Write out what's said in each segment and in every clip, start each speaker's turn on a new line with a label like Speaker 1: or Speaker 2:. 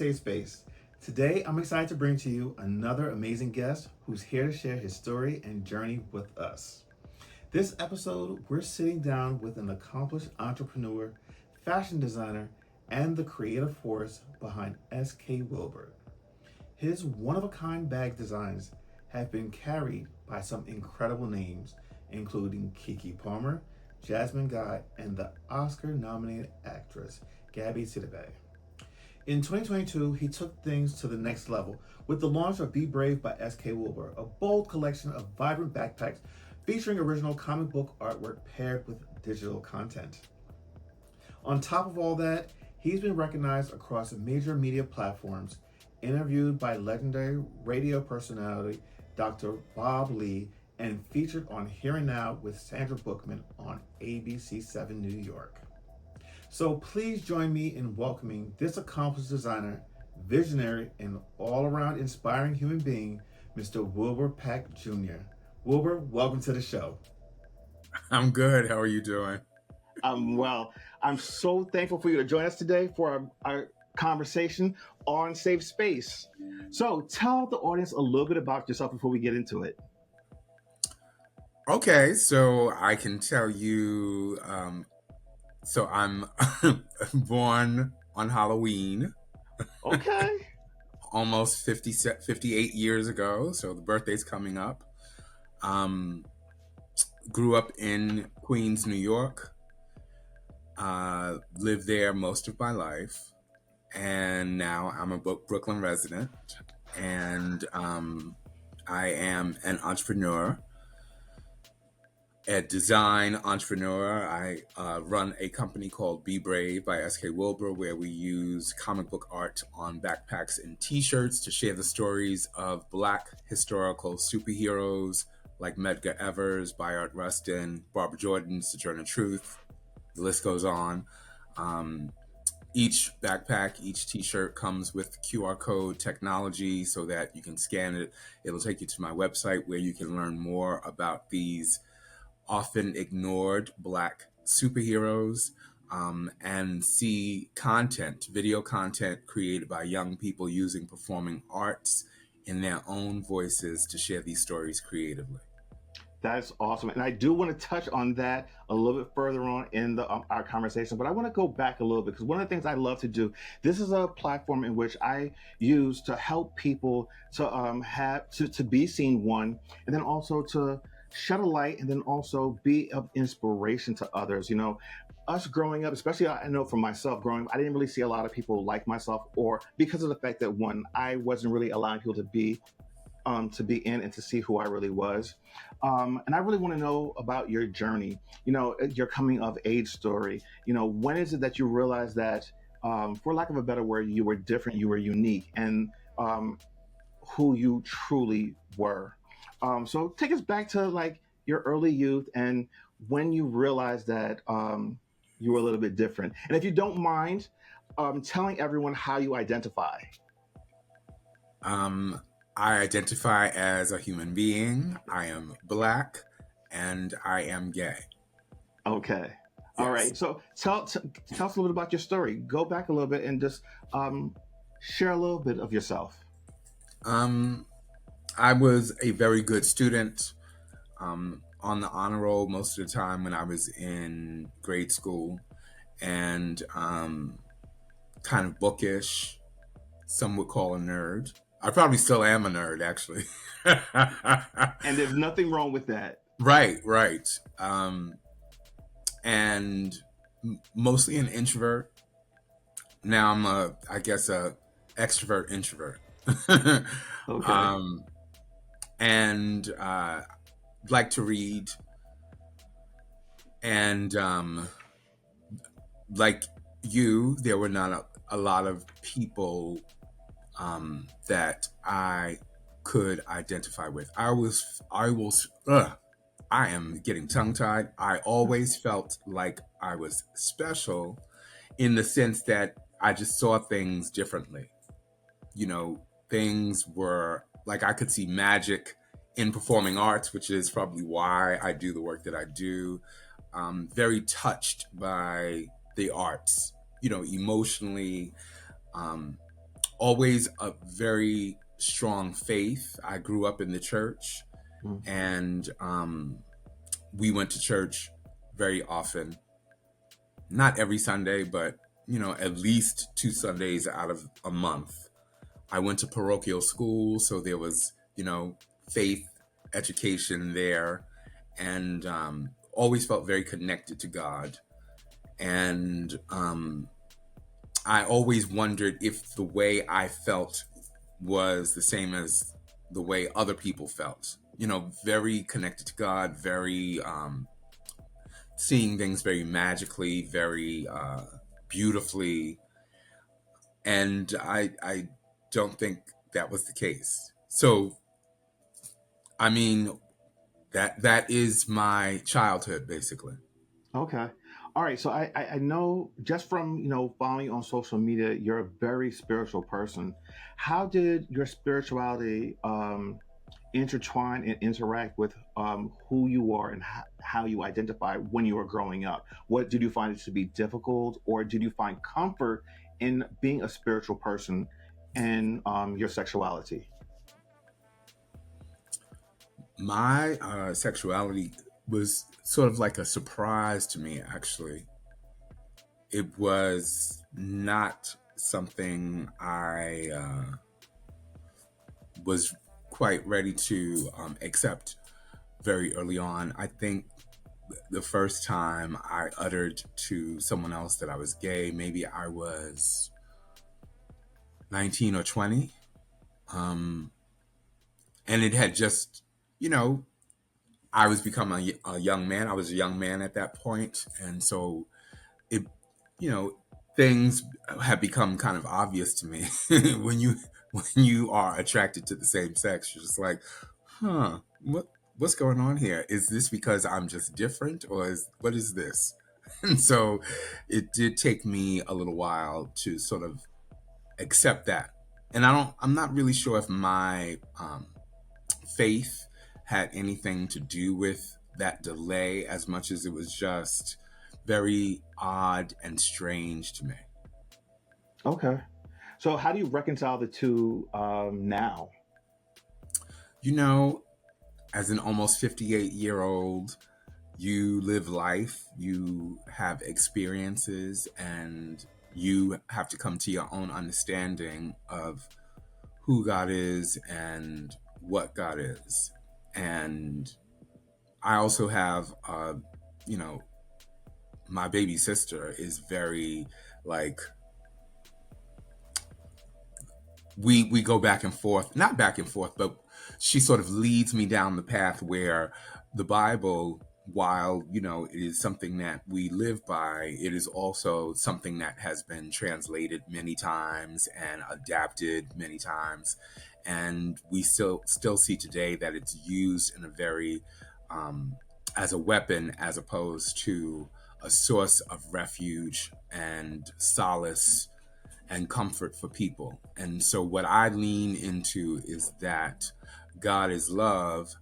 Speaker 1: Safe Space. Today, I'm excited to bring to you another amazing guest who's here to share his story and journey with us. This episode, we're sitting down with an accomplished entrepreneur, fashion designer, and the creative force behind SK WiLBUR. His one of a kind bag designs have been carried by some incredible names, including Keke Palmer, Jasmine Guy, and the Oscar nominated actress Gabourey Sidibe. In 2022, he took things to the next level with the launch of B.Brave by SK WiLBUR, a bold collection of vibrant backpacks featuring original comic book artwork paired with digital content. On top of all that, he's been recognized across major media platforms, interviewed by legendary radio personality Dr. Bob Lee, and featured on Here and Now with Sandra Bookman on ABC7 New York. So please join me in welcoming this accomplished designer, visionary, and all-around inspiring human being, Mr. Wilbur Pack Jr. Wilbur, welcome to the show.
Speaker 2: I'm good. How are you doing?
Speaker 1: Well. I'm so thankful for you to join us today for our conversation on Safe Space. So tell the audience a little bit about yourself before we get into it.
Speaker 2: Okay, so I can tell you, so I'm born on Halloween.
Speaker 1: Okay.
Speaker 2: Almost 58 years ago, so the birthday's coming up. Grew up in Queens, New York. Lived there most of my life, and now I'm a Brooklyn resident, and I am an entrepreneur, a design entrepreneur. I run a company called B.Brave by SK WiLBUR, where we use comic book art on backpacks and t-shirts to share the stories of Black historical superheroes like Medgar Evers, Bayard Rustin, Barbara Jordan, Sojourner Truth. The list goes on. Each backpack, each t-shirt comes with QR code technology so that you can scan it. It'll take you to my website where you can learn more about these often ignored Black superheroes, and see content, video content created by young people using performing arts in their own voices to share these stories creatively.
Speaker 1: That's awesome. And I do want to touch on that a little bit further on in our conversation, but I want to go back a little bit because one of the things I love to do, this is a platform in which I use to help people to have to be seen, one, and then also to shed a light and then also be of inspiration to others. You know, us growing up, especially I know for myself growing up, I didn't really see a lot of people like myself, or because of the fact that, one, I wasn't really allowing people to be in and to see who I really was. And I really want to know about your journey, you know, your coming of age story. You know, when is it that you realized that, for lack of a better word, you were different, you were unique, and who you truly were? So take us back to like your early youth and when you realized that you were a little bit different. And if you don't mind telling everyone how you identify.
Speaker 2: I identify as a human being. I am Black, and I am gay.
Speaker 1: Okay.
Speaker 2: Yes.
Speaker 1: All right. So tell us a little bit about your story. Go back a little bit and just share a little bit of yourself.
Speaker 2: I was a very good student, on the honor roll most of the time when I was in grade school, and kind of bookish. Some would call a nerd. I probably still am a nerd, actually.
Speaker 1: And there's nothing wrong with that.
Speaker 2: Right. And mostly an introvert. Now I'm a extrovert introvert.
Speaker 1: Okay.
Speaker 2: And like to read, and like you, there were not a lot of people that I could identify with. I am getting tongue-tied. I always felt like I was special in the sense that I just saw things differently. You know, things were like I could see magic in performing arts, which is probably why I do the work that I do. Very touched by the arts, you know, emotionally, always a very strong faith. I grew up in the church,
Speaker 1: Mm.
Speaker 2: and we went to church very often. Not every Sunday, but at least 2 Sundays out of a month. I went to parochial school, so there was faith education there, and always felt very connected to God. And I always wondered if the way I felt was the same as the way other people felt. Very connected to God, very seeing things very magically, very beautifully. And I don't think that was the case. So, I mean, that is my childhood, basically.
Speaker 1: Okay. All right. So I know just from, following you on social media, you're a very spiritual person. How did your spirituality intertwine and interact with who you are and how you identify when you were growing up? What did you find it to be difficult, or did you find comfort in being a spiritual person and your sexuality?
Speaker 2: My sexuality was sort of like a surprise to me, actually. It was not something I was quite ready to accept very early on. I think the first time I uttered to someone else that I was gay, maybe I was 19 or 20. And it had just, I was becoming a young man. I was a young man at that point. And so it, you know, things have become kind of obvious to me when you are attracted to the same sex. You're just like, what's going on here? Is this because I'm just different, or what is this? And so it did take me a little while to sort of accept that. And I'm not really sure if my faith had anything to do with that delay as much as it was just very odd and strange to me.
Speaker 1: Okay. So how do you reconcile the two now?
Speaker 2: You know, as an almost 58-year-old, you live life, you have experiences, and you have to come to your own understanding of who God is and what God is. And I also have, my baby sister is very like, we go back and forth, not back and forth, but she sort of leads me down the path where the Bible, while it is something that we live by, it is also something that has been translated many times and adapted many times, and we still see today that it's used in a very as a weapon, as opposed to a source of refuge and solace and comfort for people. And so what I lean into is that God is love,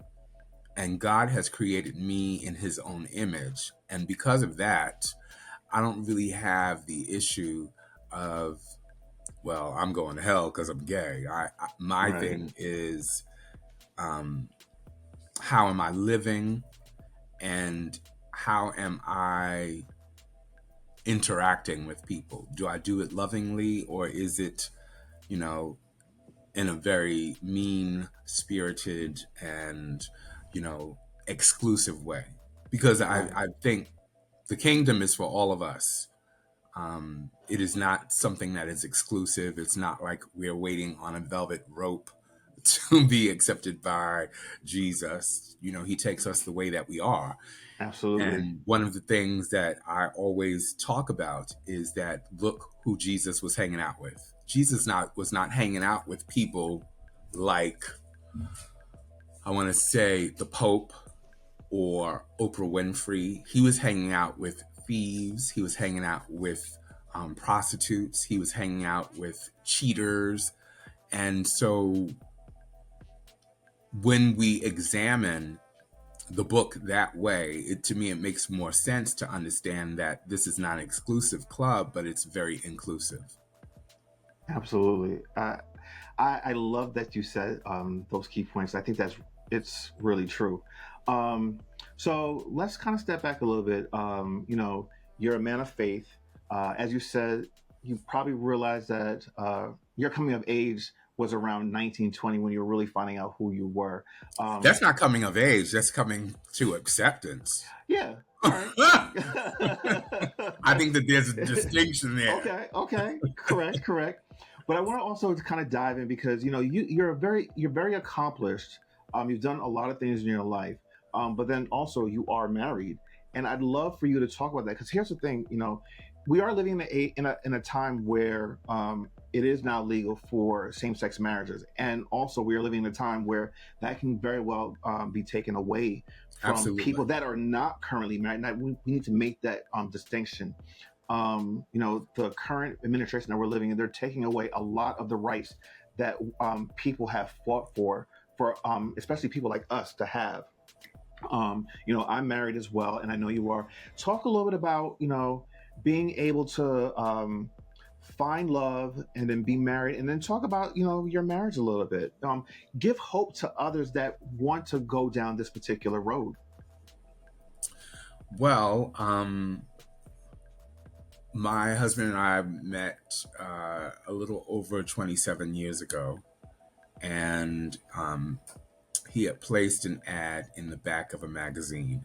Speaker 2: and God has created me in his own image. And because of that, I don't really have the issue of, well, I'm going to hell because I'm gay. My
Speaker 1: Right.
Speaker 2: thing is, how am I living, and how am I interacting with people? Do I do it lovingly, or is it, in a very mean spirited and, exclusive way? Because
Speaker 1: Right.
Speaker 2: I think the kingdom is for all of us. It is not something that is exclusive. It's not like we're waiting on a velvet rope to be accepted by Jesus. He takes us the way that we are.
Speaker 1: Absolutely.
Speaker 2: And one of the things that I always talk about is that, look who Jesus was hanging out with. Jesus was not hanging out with people like, I want to say, the Pope or Oprah Winfrey. He was hanging out with thieves. He was hanging out with prostitutes. He was hanging out with cheaters. And so when we examine the book that way, to me, it makes more sense to understand that this is not an exclusive club, but it's very inclusive.
Speaker 1: Absolutely. I love that you said those key points. I think it's really true. Um, so let's kind of step back a little bit. You're a man of faith. As you said, you probably realized that your coming of age was around 1920 when you were really finding out who you were. Um,
Speaker 2: That's not coming of age. That's coming to acceptance.
Speaker 1: yeah. All right.
Speaker 2: I think that there's a distinction there.
Speaker 1: Okay, okay, correct, correct. But I want to also kind of dive in because you're very accomplished. You've done a lot of things in your life, but then also you are married, and I'd love for you to talk about that because here's the thing. We are living in a time where it is now legal for same sex marriages, and also we are living in a time where that can very well be taken away from
Speaker 2: Absolutely.
Speaker 1: people that are not currently married. And we need to make that distinction. The current administration that we're living in, they're taking away a lot of the rights that people have fought for especially people like us to have. I'm married as well, and I know you are. Talk a little bit about being able to find love and then be married, and then talk about your marriage a little bit. Give hope to others that want to go down this particular road.
Speaker 2: Well, my husband and I met a little over 27 years ago, and he had placed an ad in the back of a magazine,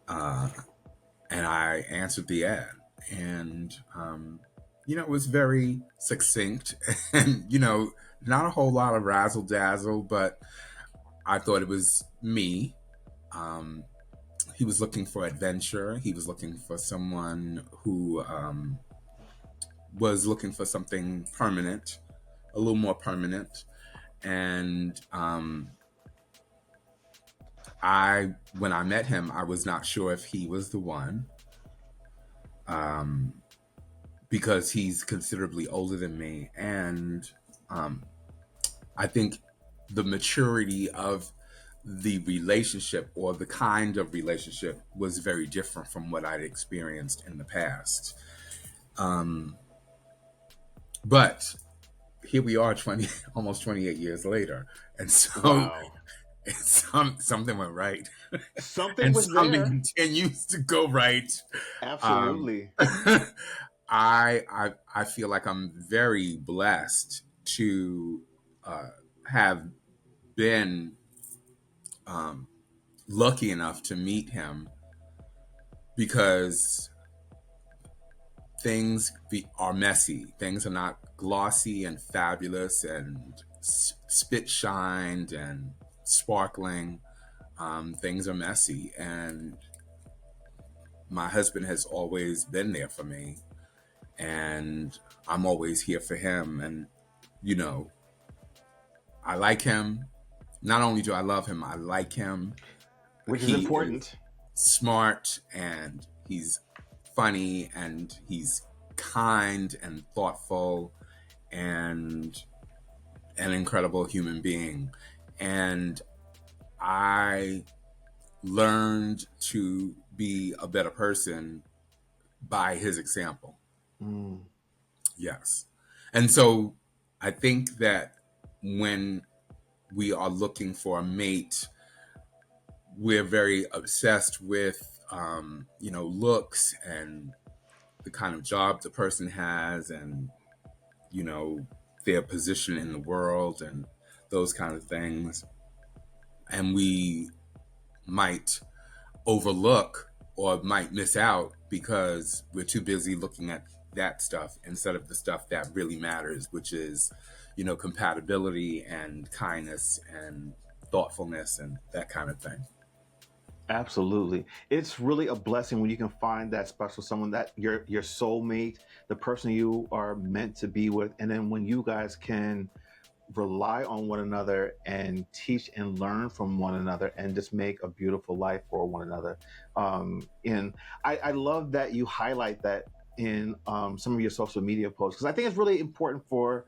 Speaker 2: uh, and I answered the ad, and it was very succinct, and not a whole lot of razzle dazzle, but I thought it was me. Um, he was looking for adventure. He was looking for someone who was looking for something permanent, a little more permanent, and when I met him, I was not sure if he was the one, um, because he's considerably older than me, and um, I think the maturity of the relationship or the kind of relationship was very different from what I'd experienced in the past. Um, but here we are, 20, almost 28 years later, and so
Speaker 1: Wow,
Speaker 2: something went right,
Speaker 1: something
Speaker 2: and
Speaker 1: was
Speaker 2: something
Speaker 1: there.
Speaker 2: continues to go right. Um,
Speaker 1: Absolutely.
Speaker 2: I feel like I'm very blessed to uh, have been um, lucky enough to meet him, because are messy. Things are not glossy and fabulous and spit shined and sparkling. Things are messy, and my husband has always been there for me, and I'm always here for him. And you know, I like him. Not only do I love him, I like him.
Speaker 1: Which is
Speaker 2: He is
Speaker 1: important.
Speaker 2: smart, and he's funny, and he's kind and thoughtful, and an incredible human being. And I learned to be a better person by his example.
Speaker 1: Mm.
Speaker 2: Yes. And so I think that when we are looking for a mate, we're very obsessed with, looks and the kind of job the person has, and, you know, their position in the world and those kind of things. And we might overlook or might miss out because we're too busy looking at that stuff instead of the stuff that really matters, which is, compatibility and kindness and thoughtfulness and that kind of thing.
Speaker 1: Absolutely. It's really a blessing when you can find that special someone, that your soulmate, the person you are meant to be with, and then when you guys can rely on one another and teach and learn from one another and just make a beautiful life for one another. And I love that you highlight that in some of your social media posts because I think it's really important for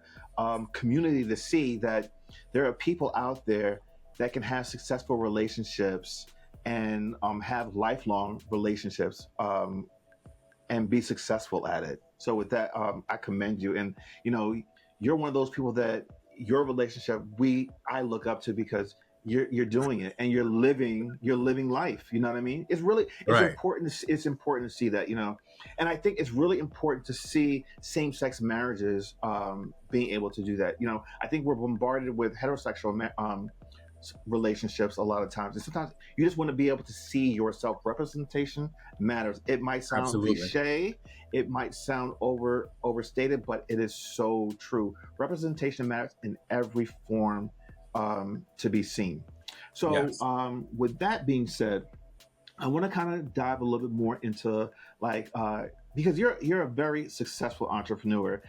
Speaker 1: community to see that there are people out there that can have successful relationships and have lifelong relationships. and be successful at it. So with that, I commend you. And you know, you're one of those people that your relationship I look up to because you're doing it and you're living life. You know what I mean? It's really
Speaker 2: Right.
Speaker 1: it's important to see that, you know. And I think it's really important to see same sex marriages being able to do that. You know, I think we're bombarded with heterosexual relationships a lot of times, and sometimes you just want to be able to see yourself. Representation matters. It might sound
Speaker 2: Absolutely.
Speaker 1: cliche, it might sound overstated, but it is so true. Representation matters in every form, to be seen. So
Speaker 2: Yes.
Speaker 1: with that being said, I want to kind of dive a little bit more into like because you're a very successful entrepreneur.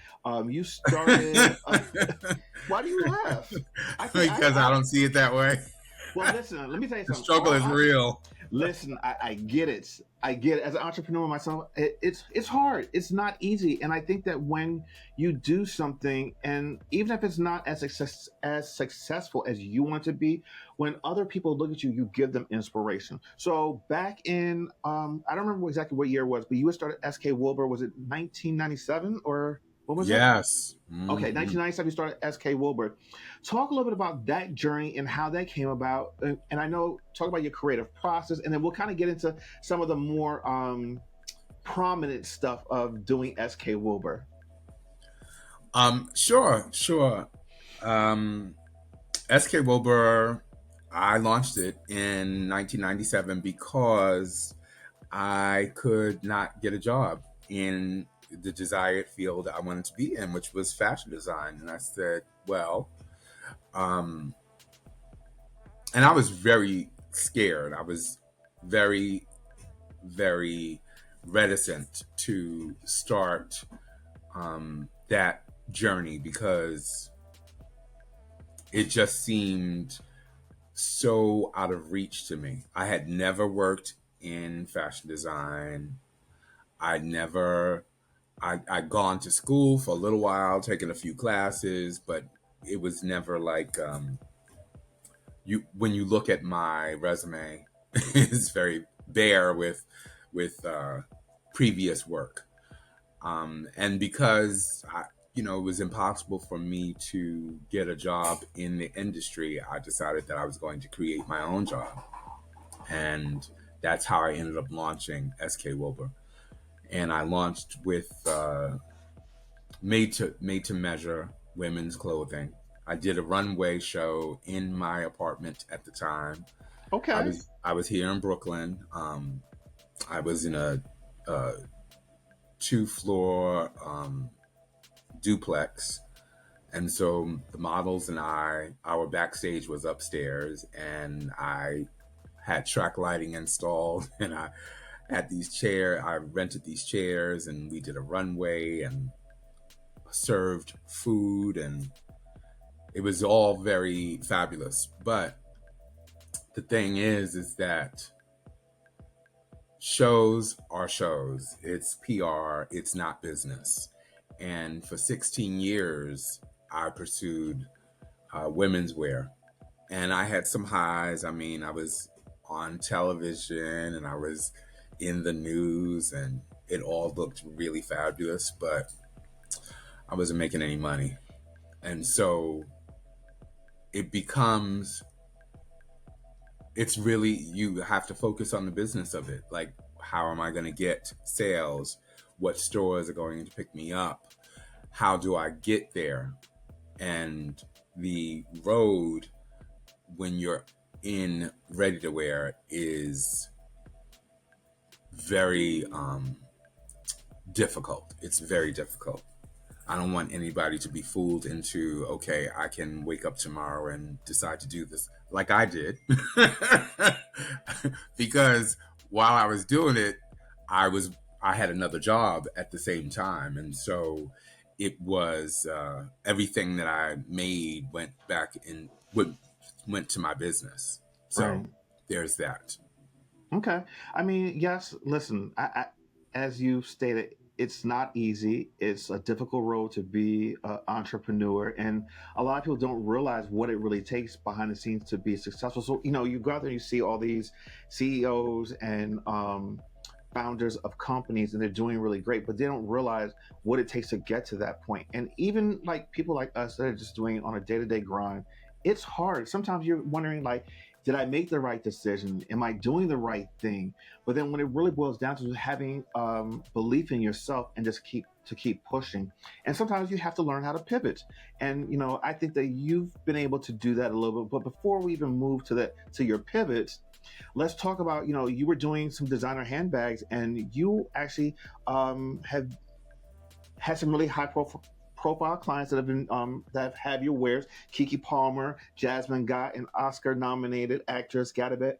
Speaker 1: You started. Why do you laugh? I think
Speaker 2: Because I don't see it that way.
Speaker 1: well, listen. Let me tell you
Speaker 2: The
Speaker 1: something.
Speaker 2: struggle is real.
Speaker 1: Listen, I get it. I get it. As an entrepreneur myself, it's hard. It's not easy. And I think that when you do something, and even if it's not as successful as you want to be, when other people look at you, you give them inspiration. So back in, I don't remember exactly what year it was, but you had started SK WiLBUR. Was it 1997 or what was it?
Speaker 2: Yes.
Speaker 1: Okay,
Speaker 2: Hmm.
Speaker 1: 1997, you started SK WiLBUR. Talk a little bit about that journey and how that came about. And I know, talk about your creative process, and then we'll kind of get into some of the more prominent stuff of doing SK WiLBUR.
Speaker 2: Sure, sure. Um, SK WiLBUR, I launched it in 1997 because I could not get a job in the desired field I wanted to be in, which was fashion design. And I said, well, um, and I was very scared. I was very, very reticent to start that journey because it just seemed so out of reach to me. I had never worked in fashion design. I never I'd gone to school for a little while, taken a few classes, but it was never like you when you look at my resume, it's very bare with previous work. And because it was impossible for me to get a job in the industry, I decided that I was going to create my own job, and that's how I ended up launching SK WiLBUR. And I launched with made to measure women's clothing. I did a runway show in my apartment at the time. I
Speaker 1: Okay.
Speaker 2: was I was here in Brooklyn. I was in a 2-floor duplex, and so the models and our backstage was upstairs, and I had track lighting installed, and I rented these chairs, and we did a runway and served food, and it was all very fabulous. But the thing is that shows are shows. It's PR, it's not business. And for 16 years, I pursued women's wear. And I had some highs. I mean, I was on television and I was in the news, and it all looked really fabulous, but I wasn't making any money. And so it becomes it's really, you have to focus on the business of it. Like, how am I going to get sales? What stores are going to pick me up? How do I get there? And the road, when you're in ready to wear, is very difficult. It's very difficult. I don't want anybody to be fooled into, okay, I can wake up tomorrow and decide to do this like I did. Because while I was doing it, I was I had another job at the same time, and so it was everything that I made went to my business. So
Speaker 1: Right.
Speaker 2: there's that.
Speaker 1: Okay. I mean, yes. Listen, as you stated, it's not easy. It's a difficult road to be an entrepreneur, and a lot of people don't realize what it really takes behind the scenes to be successful. So, you know, you go out there, and you see all these CEOs and founders of companies and they're doing really great, but they don't realize what it takes to get to that point. And even like people like us that are just doing it on a day-to-day grind, it's hard. Sometimes you're wondering like, did I make the right decision? Am I doing the right thing? But then when it really boils down to having belief in yourself and just keep pushing. And sometimes you have to learn how to pivot. And I think that you've been able to do that a little bit. But before we even move to your pivots, let's talk about you were doing some designer handbags, and you actually have had some really high profile clients that have been that have your wares. Keke Palmer, Jasmine Guy, and Oscar nominated actress Sidibe,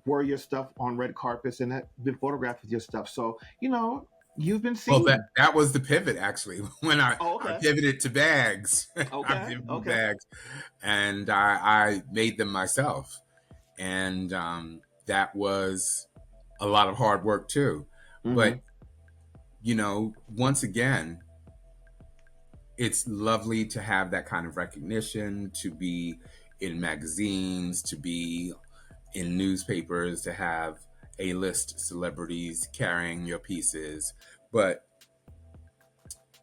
Speaker 1: wear your stuff on red carpets and have been photographed with your stuff. So you've been
Speaker 2: Well,
Speaker 1: seen.
Speaker 2: that was the pivot actually. When
Speaker 1: Oh,
Speaker 2: I
Speaker 1: okay.
Speaker 2: pivoted to bags, I
Speaker 1: Okay.
Speaker 2: pivoted to
Speaker 1: Okay.
Speaker 2: bags, and I made them myself, and that was a lot of hard work too.
Speaker 1: Mm-hmm.
Speaker 2: But once again, it's lovely to have that kind of recognition, to be in magazines, to be in newspapers, to have A-list celebrities carrying your pieces, but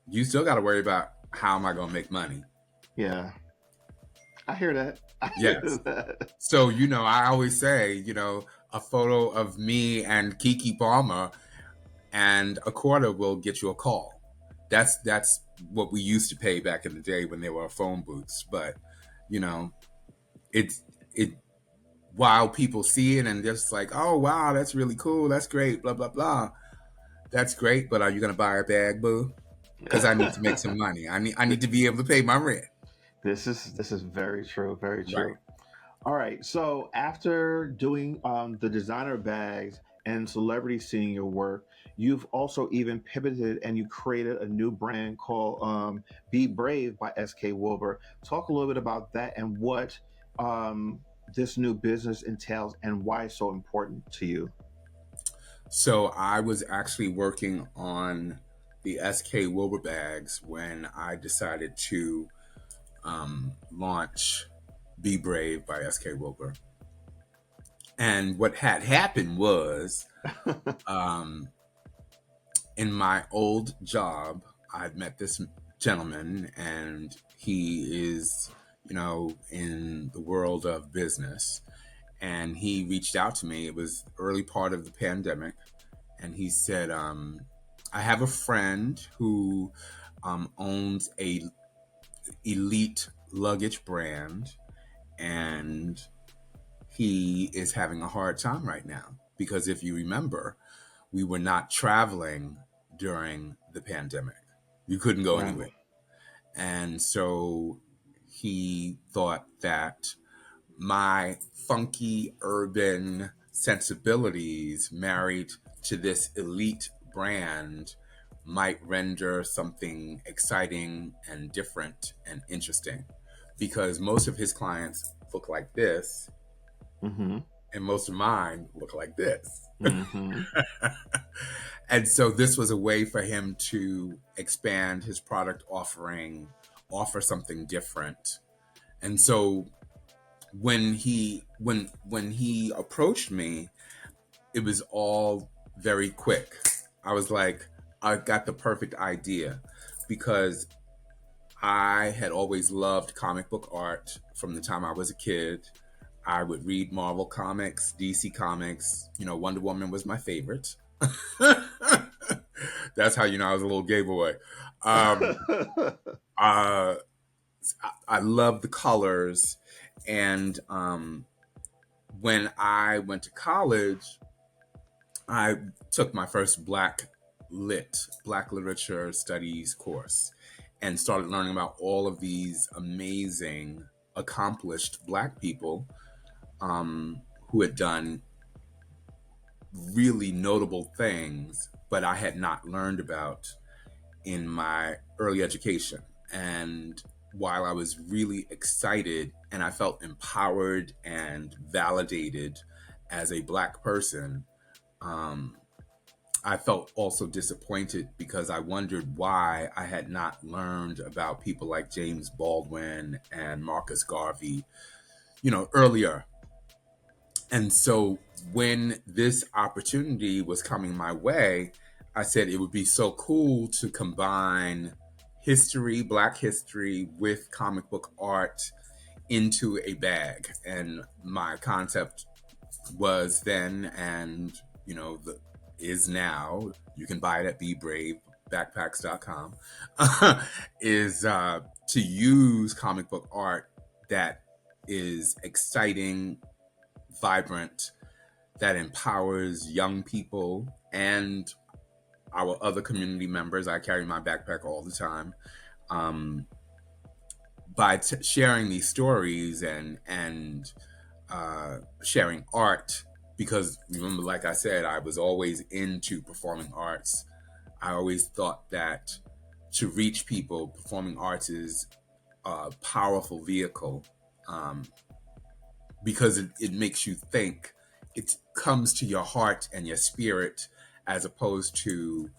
Speaker 2: you still got to worry about how am I going to make money.
Speaker 1: Yeah, I hear that. I hear
Speaker 2: Yes.
Speaker 1: that.
Speaker 2: So, I always say, a photo of me and Keke Palmer and a quarter will get you a call. That's what we used to pay back in the day when there were phone booths. But, it's it while people see it and just like, oh wow, that's really cool, that's great, blah blah blah. That's great, but are you gonna buy a bag, boo? Because I need to make some money. I need to be able to pay my rent.
Speaker 1: This is very true. Very
Speaker 2: Right.
Speaker 1: true. All right. So after doing the designer bags and celebrities seeing your work, you've also even pivoted and you created a new brand called B.Brave by SK WiLBUR. Talk a little bit about that and what this new business entails and why it's so important to you.
Speaker 2: So I was actually working on the SK WiLBUR bags when I decided to launch Be Brave by SK WiLBUR. And what had happened was, um, in my old job, I'd met this gentleman, and he is, in the world of business. And he reached out to me. It was early part of the pandemic, and he said, "I have a friend who owns a elite luggage brand, and he is having a hard time right now because if you remember, we were not traveling during the pandemic. You couldn't go
Speaker 1: Right.
Speaker 2: anywhere. And so he thought that my funky urban sensibilities married to this elite brand might render something exciting and different and interesting because most of his clients look like this
Speaker 1: Mm-hmm.
Speaker 2: and most of mine look like this.
Speaker 1: Mm-hmm.
Speaker 2: And so this was a way for him to expand his product offering, offer something different. And so when he approached me, it was all very quick. I was like, I got the perfect idea because I had always loved comic book art from the time I was a kid. I would read Marvel comics, DC comics. Wonder Woman was my favorite. That's how I was a little gay boy. Um, uh, I love the colors, and when I went to college, I took my first Black Literature Studies course, and started learning about all of these amazing, accomplished Black people who had done really notable things, but I had not learned about in my early education. And while I was really excited and I felt empowered and validated as a Black person, um, I felt also disappointed because I wondered why I had not learned about people like James Baldwin and Marcus Garvey, earlier. And so when this opportunity was coming my way, I said it would be so cool to combine history, Black history, with comic book art into a bag. And my concept was then, and is now, you can buy it at B.Brave backpacks.com, is to use comic book art that is exciting, vibrant, that empowers young people and our other community members. I carry my backpack all the time. By sharing these stories and sharing art, because remember, like I said, I was always into performing arts. I always thought that to reach people, performing arts is a powerful vehicle, because it makes you think. It comes to your heart and your spirit, as opposed to,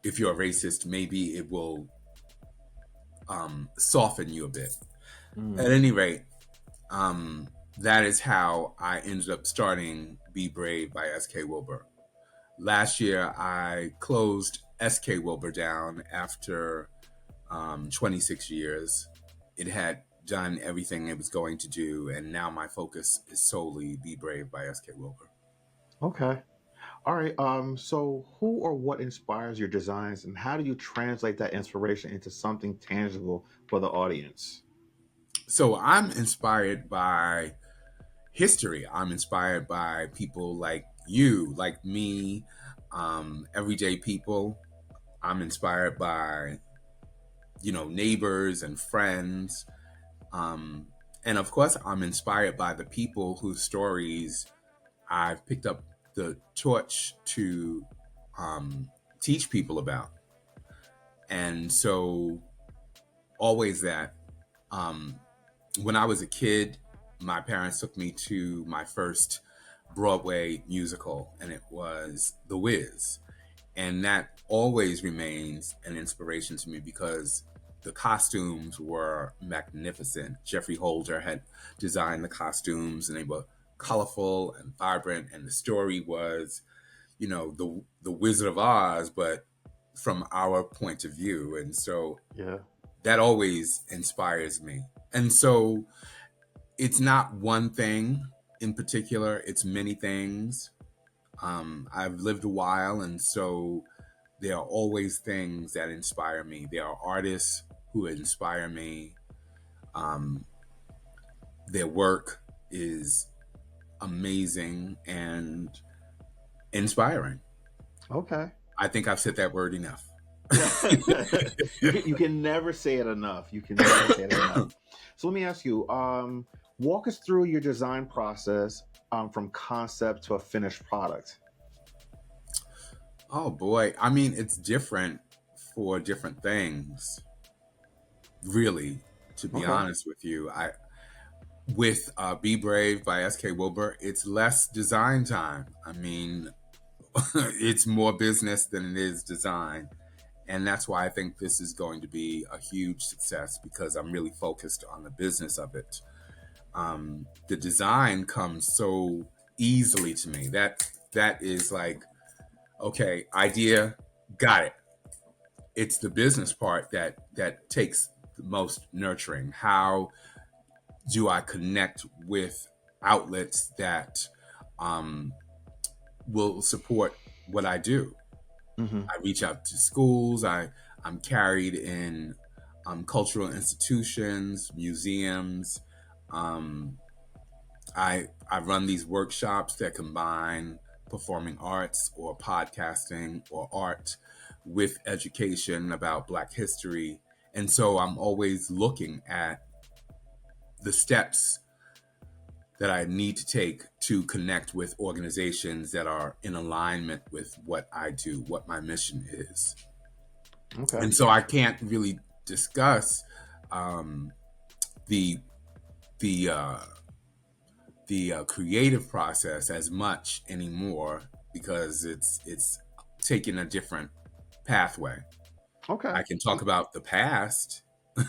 Speaker 2: if you're a racist, maybe it will soften you a bit. At any rate, that is how I ended up starting Be Brave by SK WiLBUR. Last year, I closed SK WiLBUR down after 26 years. It had done everything it was going to do, and now my focus is solely Be Brave by SK WiLBUR.
Speaker 1: Okay. All right. So who or what inspires your designs, and how do you translate that inspiration into something tangible for the audience?
Speaker 2: So I'm inspired by history. I'm inspired by people like you, like me, everyday people. I'm inspired by, neighbors and friends. And of course, I'm inspired by the people whose stories I've picked up the torch to teach people about. And so, always that. When I was a kid, my parents took me to my first Broadway musical, and it was The Wiz. And that always remains an inspiration to me because the costumes were magnificent. Jeffrey Holder had designed the costumes, and they were colorful and vibrant. And the story was, the Wizard of Oz, but from our point of view. And so
Speaker 1: Yeah.
Speaker 2: that always inspires me. And so it's not one thing in particular, it's many things. I've lived a while, and so there are always things that inspire me. There are artists who inspire me. Their work is amazing and inspiring.
Speaker 1: Okay.
Speaker 2: I think I've said that word enough.
Speaker 1: You can never say it enough. You can never say it enough. So let me ask you, walk us through your design process, from concept to a finished product.
Speaker 2: Oh boy. I mean, it's different for different things, really, to be
Speaker 1: Okay.
Speaker 2: honest with you. With Be Brave by SK WiLBUR, it's less design time. I mean, it's more business than it is design. And that's why I think this is going to be a huge success, because I'm really focused on the business of it. The design comes so easily to me. That is like, okay, idea, got it. It's the business part that takes the most nurturing. How do I connect with outlets that will support what I do?
Speaker 1: Mm-hmm.
Speaker 2: I reach out to schools. I'm carried in cultural institutions, museums. Um, I run these workshops that combine performing arts or podcasting or art with education about Black history. And so I'm always looking at the steps that I need to take to connect with organizations that are in alignment with what I do, what my mission is.
Speaker 1: Okay.
Speaker 2: And so I can't really discuss the the uh, the creative process as much anymore, because it's taking a different pathway.
Speaker 1: Okay.
Speaker 2: I can talk about the past.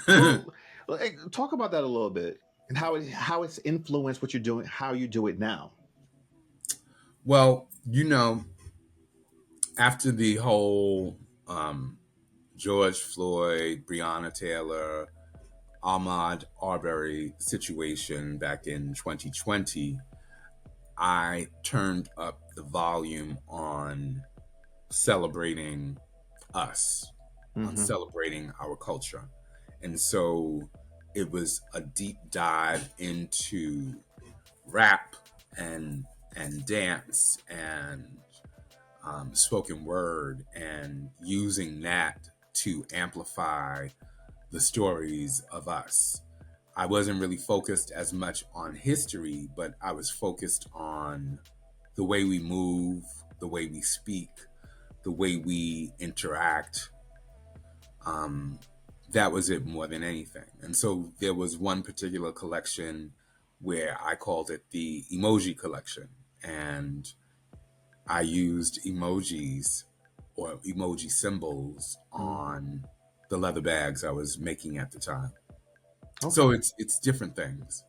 Speaker 1: Well, talk about that a little bit. and how it's influenced what you're doing, how you do it now.
Speaker 2: Well, after the whole George Floyd, Breonna Taylor, Ahmaud Arbery situation back in 2020, I turned up the volume on celebrating us, on
Speaker 1: Mm-hmm.
Speaker 2: celebrating our culture. And so it was a deep dive into rap and dance and spoken word, and using that to amplify the stories of us. I wasn't really focused as much on history, but I was focused on the way we move, the way we speak, the way we interact. Um, that was it more than anything. And so there was one particular collection where I called it the emoji collection. And I used emojis or emoji symbols
Speaker 1: Mm-hmm.
Speaker 2: on the leather bags I was making at the time. So
Speaker 1: Okay.
Speaker 2: it's different things.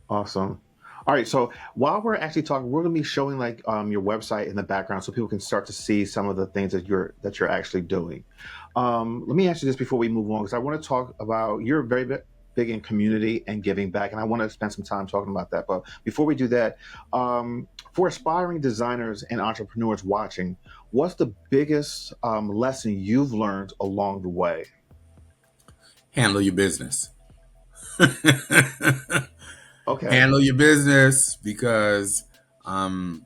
Speaker 1: Awesome. All right. So while we're actually talking, we're going to be showing like your website in the background, so people can start to see some of the things that you're actually doing. Let me ask you this before we move on, because I want to talk about you're very big in community and giving back, and I want to spend some time talking about that. But before we do that, for aspiring designers and entrepreneurs watching, what's the biggest lesson you've learned along the way?
Speaker 2: Handle your business.
Speaker 1: Okay.
Speaker 2: Handle your business because, um,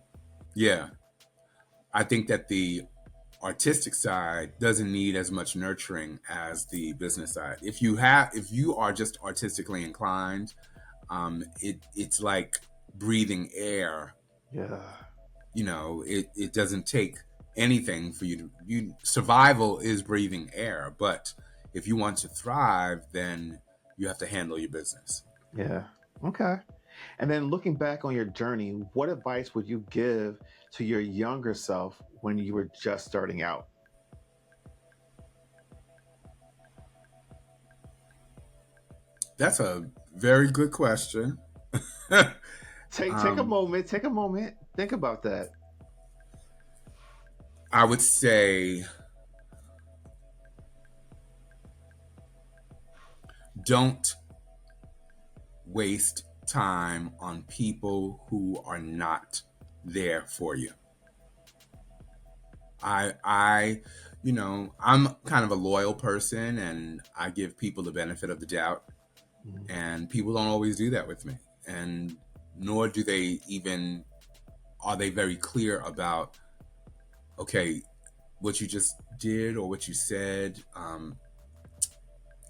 Speaker 2: yeah, I think that the artistic side doesn't need as much nurturing as the business side. If you are just artistically inclined, it's like breathing air.
Speaker 1: Yeah.
Speaker 2: It doesn't take anything for you to survival is breathing air, but if you want to thrive, then you have to handle your business.
Speaker 1: Yeah. Okay. And then looking back on your journey, what advice would you give to your younger self when you were just starting out?
Speaker 2: That's a very good question.
Speaker 1: Take a
Speaker 2: um,
Speaker 1: moment, take a moment, think about that.
Speaker 2: I would say don't waste time on people who are not there for you. I I'm kind of a loyal person, and I give people the benefit of the doubt,
Speaker 1: Mhm.
Speaker 2: and people don't always do that with me, and nor do they even are they very clear about, okay, what you just did or what you said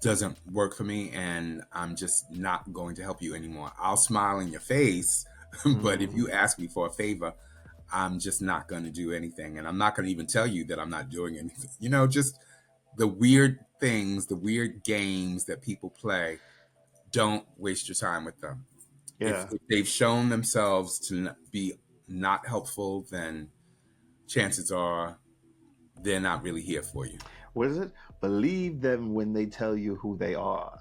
Speaker 2: doesn't work for me, and I'm just not going to help you anymore. I'll smile in your face, but if
Speaker 1: Mm,
Speaker 2: you ask me for a favor, I'm just not going to do anything, and I'm not going to even tell you that I'm not doing anything. Just the weird things, the weird games that people play. Don't waste your time with them. If,
Speaker 1: yeah.
Speaker 2: if they've shown themselves to be not helpful, then chances are they're not really here for you.
Speaker 1: What is it? Believe them when they tell you who they are.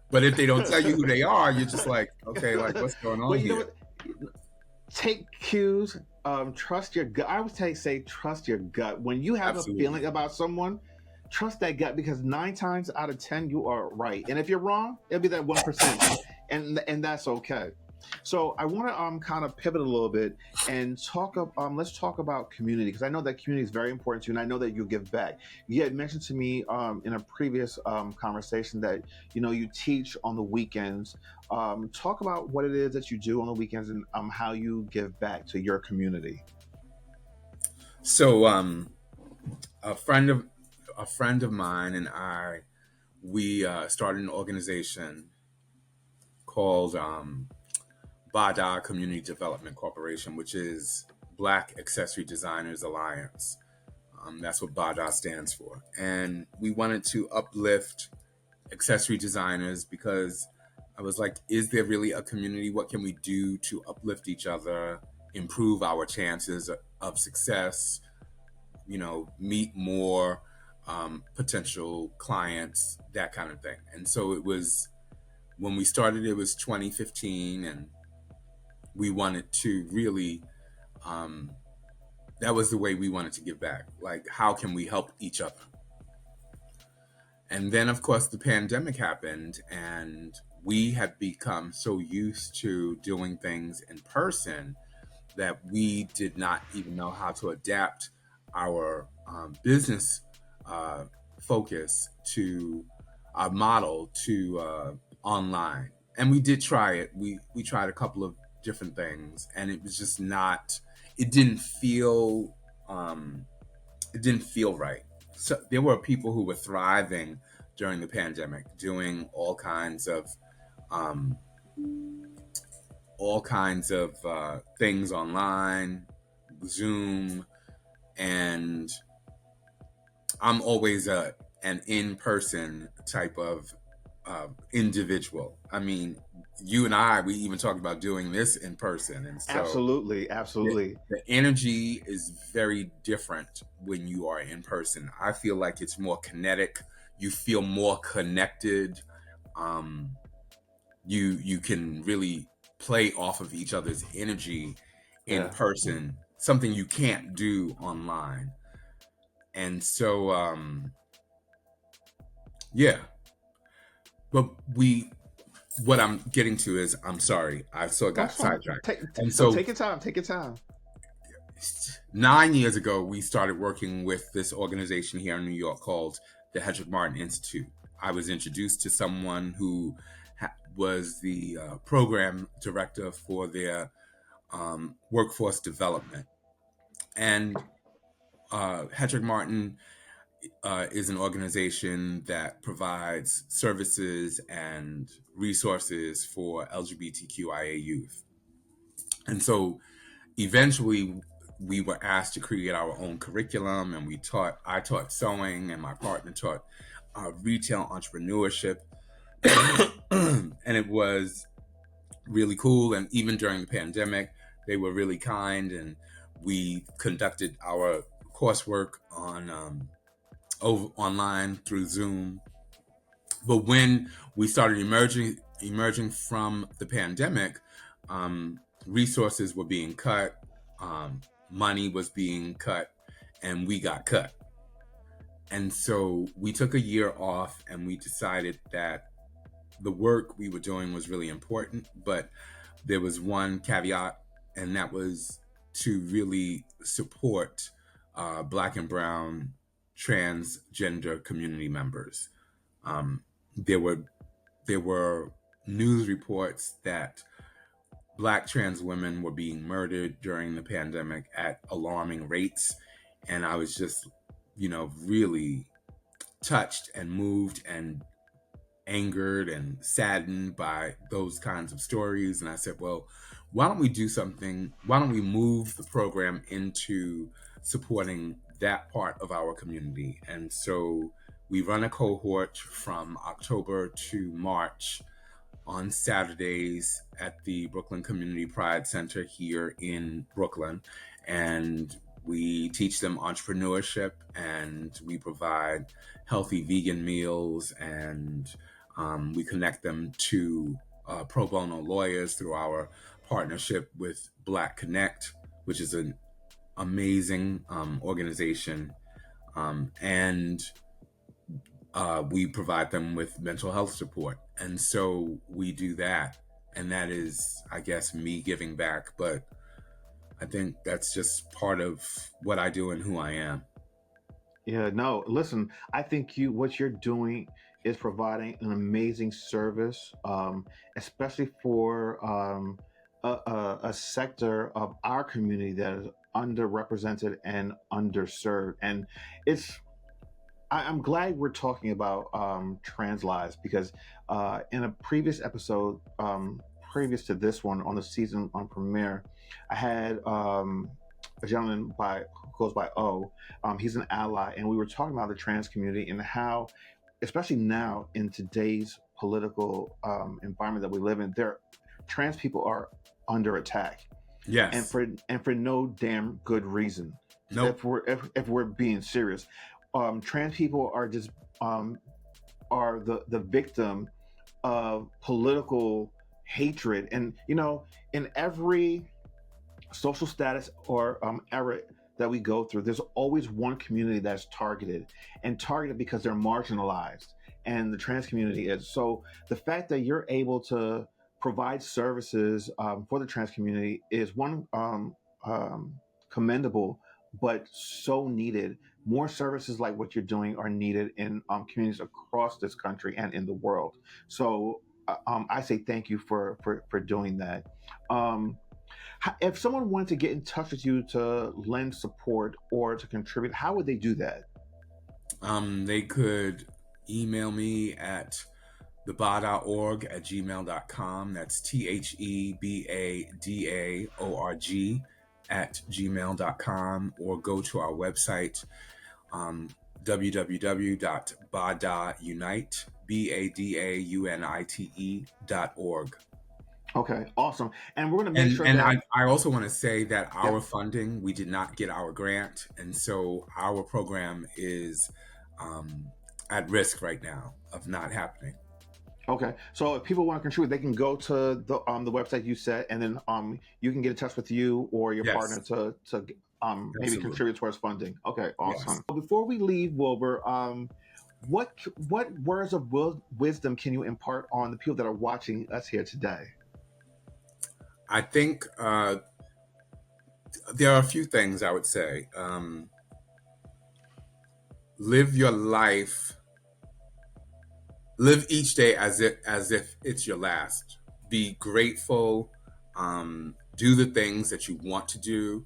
Speaker 2: But if they don't tell you who they are, you're just like, okay, like what's going
Speaker 1: Well,
Speaker 2: on
Speaker 1: you know
Speaker 2: here?
Speaker 1: what? Take cues. Trust your gut. I would say trust your gut. When you have a
Speaker 2: Absolutely.
Speaker 1: feeling about someone, trust that gut, because 9 times out of 10 you are right. And if you're wrong, it'll be that 1%, and that's okay. So I want to kind of pivot a little bit and let's talk about community, because I know that community is very important to you, and I know that you give back. You had mentioned to me in a previous conversation that you teach on the weekends. Talk about what it is that you do on the weekends, and how you give back to your community.
Speaker 2: So a friend of mine and I, we started an organization called BADA Community Development Corporation, which is Black Accessory Designers Alliance. That's what BADA stands for. And we wanted to uplift accessory designers because I was like, is there really a community? What can we do to uplift each other, improve our chances of success, meet more potential clients, that kind of thing. And so it was when we started, it was 2015, and we wanted to really, that was the way we wanted to give back. Like, how can we help each other? And then, of course, the pandemic happened, and we had become so used to doing things in person that we did not even know how to adapt our business focus to our model to online. And we did try it. We tried a couple of different things, and it was just not. It didn't feel. It didn't feel right. So there were people who were thriving during the pandemic, doing um, all kinds of things online, Zoom, and I'm always an in-person type of individual. I mean, you and I, we even talked about doing this in person, and so
Speaker 1: Absolutely,
Speaker 2: the,
Speaker 1: absolutely.
Speaker 2: the energy is very different when you are in person. I feel like it's more kinetic. You feel more connected. Um, you can really play off of each other's energy in
Speaker 1: Yeah.
Speaker 2: person, something you can't do online. And so yeah, but what I'm getting to is, I'm sorry, I sort of
Speaker 1: No,
Speaker 2: got
Speaker 1: it's fine.
Speaker 2: sidetracked. And
Speaker 1: No,
Speaker 2: so
Speaker 1: take your time. Take your time.
Speaker 2: 9 years ago, we started working with this organization here in New York called the Hedrick Martin Institute. I was introduced to someone who was the program director for their workforce development. And Hedrick Martin is an organization that provides services and resources for LGBTQIA youth. And so eventually we were asked to create our own curriculum, and I taught sewing, and my partner taught retail entrepreneurship. And it was really cool. And even during the pandemic, they were really kind, and we conducted our coursework online through Zoom. But when we started emerging from the pandemic, resources were being cut, money was being cut, and we got cut. And so we took a year off, and we decided that the work we were doing was really important, but there was one caveat, and that was to really support Black and Brown transgender community members. Um, there were news reports that Black trans women were being murdered during the pandemic at alarming rates, and I was just, really touched and moved and angered and saddened by those kinds of stories. And I said, well, why don't we do something? Why don't we move the program into supporting that part of our community? And so we run a cohort from October to March on Saturdays at the Brooklyn Community Pride Center here in Brooklyn. And we teach them entrepreneurship, and we provide healthy vegan meals, and we connect them to pro bono lawyers through our partnership with Black Connect, which is an amazing organization. And we provide them with mental health support. And so we do that. And that is, I guess, me giving back. But I think that's just part of what I do and who I am.
Speaker 1: Yeah, no, listen, I think what you're doing is providing an amazing service, especially for a sector of our community that is underrepresented and underserved. And it's I'm glad we're talking about trans lives because in a previous episode, previous to this one on the season on premiere, I had a gentleman who goes by O. He's an ally, and we were talking about the trans community and how, especially now in today's political environment that we live in, trans people are under attack, and
Speaker 2: Yes.
Speaker 1: for no damn good reason.
Speaker 2: Nope.
Speaker 1: If we're being serious, trans people are just are the victim of political hatred. And, in every social status or era that we go through, there's always one community that's targeted and targeted because they're marginalized, and the trans community is. So the fact that you're able to provide services for the trans community is one commendable, but so needed. More services like what you're doing are needed in communities across this country and in the world. So I say thank you for doing that. Um, if someone wanted to get in touch with you to lend support or to contribute, how would they do that?
Speaker 2: They could email me at theba.org@gmail.com. That's THEBADAORG at gmail.com, or go to our website, www.badaunite, BADAUNITE.org.
Speaker 1: Okay, awesome. And we're going to make sure
Speaker 2: And
Speaker 1: that.
Speaker 2: I also want to say that
Speaker 1: Yeah.
Speaker 2: our funding, we did not get our grant. And so our program is at risk right now of not happening.
Speaker 1: Okay, so if people want to contribute, they can go to the website you said, and then you can get in touch with you or your partner
Speaker 2: Yes,
Speaker 1: to maybe
Speaker 2: absolutely.
Speaker 1: contribute towards funding. Okay,
Speaker 2: Yes.
Speaker 1: awesome. Before we leave, Wilbur, what words of wisdom can you impart on the people that are watching us here today?
Speaker 2: I think there are a few things I would say. Live your life, live each day as if it's your last. Be grateful. Do the things that you want to do.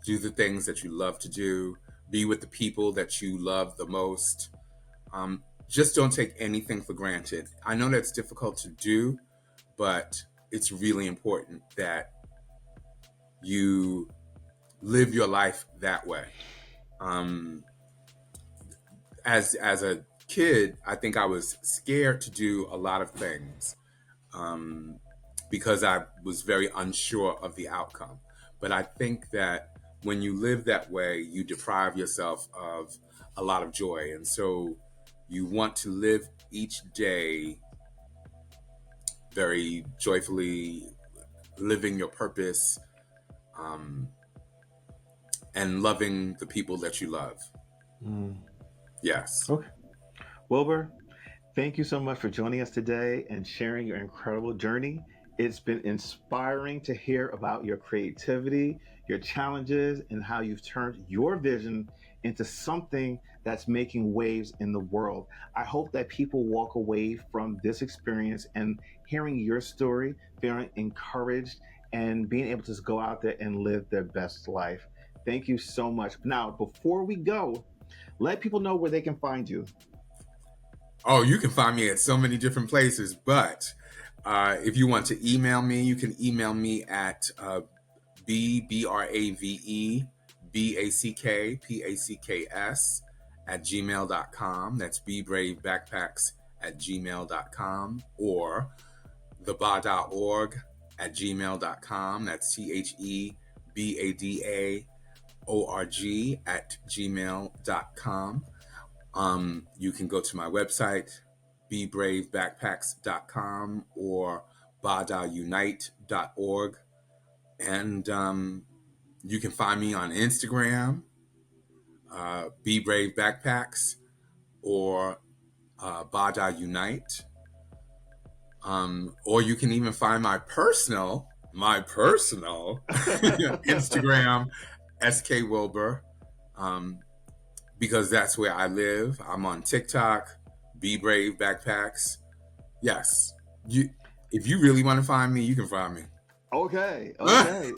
Speaker 2: Do the things that you love to do. Be with the people that you love the most. Just don't take anything for granted. I know that's difficult to do, but it's really important that you live your life that way. As a kid, I think I was scared to do a lot of things because I was very unsure of the outcome. But I think that when you live that way, you deprive yourself of a lot of joy. And so you want to live each day very joyfully, living your purpose, and loving the people that you love.
Speaker 1: Mm.
Speaker 2: Yes.
Speaker 1: Okay, Wilbur, thank you so much for joining us today and sharing your incredible journey. It's been inspiring to hear about your creativity, your challenges, and how you've turned your vision into something that's making waves in the world. I hope that people walk away from this experience and hearing your story, feeling encouraged and being able to just go out there and live their best life. Thank you so much. Now, before we go, let people know where they can find you.
Speaker 2: Oh, you can find me at so many different places, but if you want to email me, you can email me at BBRAVE BACK at gmail.com. That's BBraveBackpacks at gmail.com, or theba.org at gmail.com. That's THEBADAORG at gmail.com. You can go to my website, BBraveBackpacks.com, or badaunite.org. And you can find me on Instagram, BBraveBackpacks, or Badaunite. Or you can even find my personal Instagram, SK WiLBUR. Because that's where I live. I'm on TikTok, B.Brave Backpacks. Yes. If you really want to find me, you can find me.
Speaker 1: Okay, okay.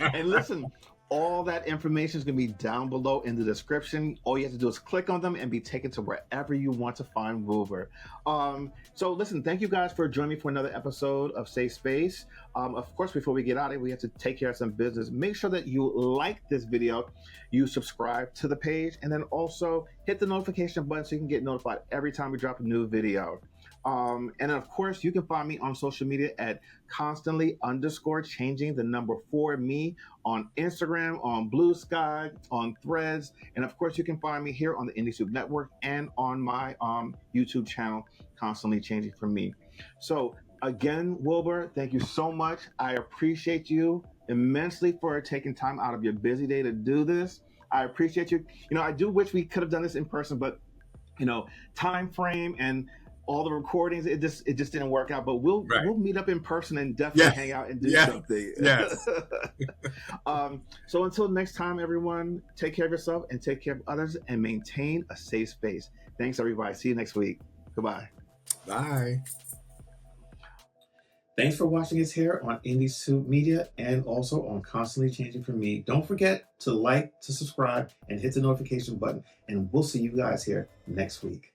Speaker 1: And listen, all that information is going to be down below in the description. All you have to do is click on them and be taken to wherever you want to find Wilbur. So listen, thank you guys for joining me for another episode of Safe Space. Of course, before we get out of here, we have to take care of some business. Make sure that you like this video, you subscribe to the page, and then also hit the notification button so you can get notified every time we drop a new video. And of course, you can find me on social media at constantly_changing the number 4me on Instagram, on Blue Sky, on Threads. And of course, you can find me here on the IndieSoup Network and on my YouTube channel, Constantly Changing for Me. So again, Wilbur, thank you so much. I appreciate you immensely for taking time out of your busy day to do this. I appreciate you. I do wish we could have done this in person, but time frame and all the recordings, it just didn't work out. But
Speaker 2: Right.
Speaker 1: we'll meet up in person and definitely
Speaker 2: Yes.
Speaker 1: hang out and do
Speaker 2: Yes.
Speaker 1: something.
Speaker 2: Yes.
Speaker 1: So until next time, everyone, take care of yourself and take care of others and maintain a safe space. Thanks, everybody. See you next week. Goodbye.
Speaker 2: Bye.
Speaker 1: Thanks for watching us here on Indie Soup Media and also on Constantly Changing for Me. Don't forget to like, to subscribe, and hit the notification button. And we'll see you guys here next week.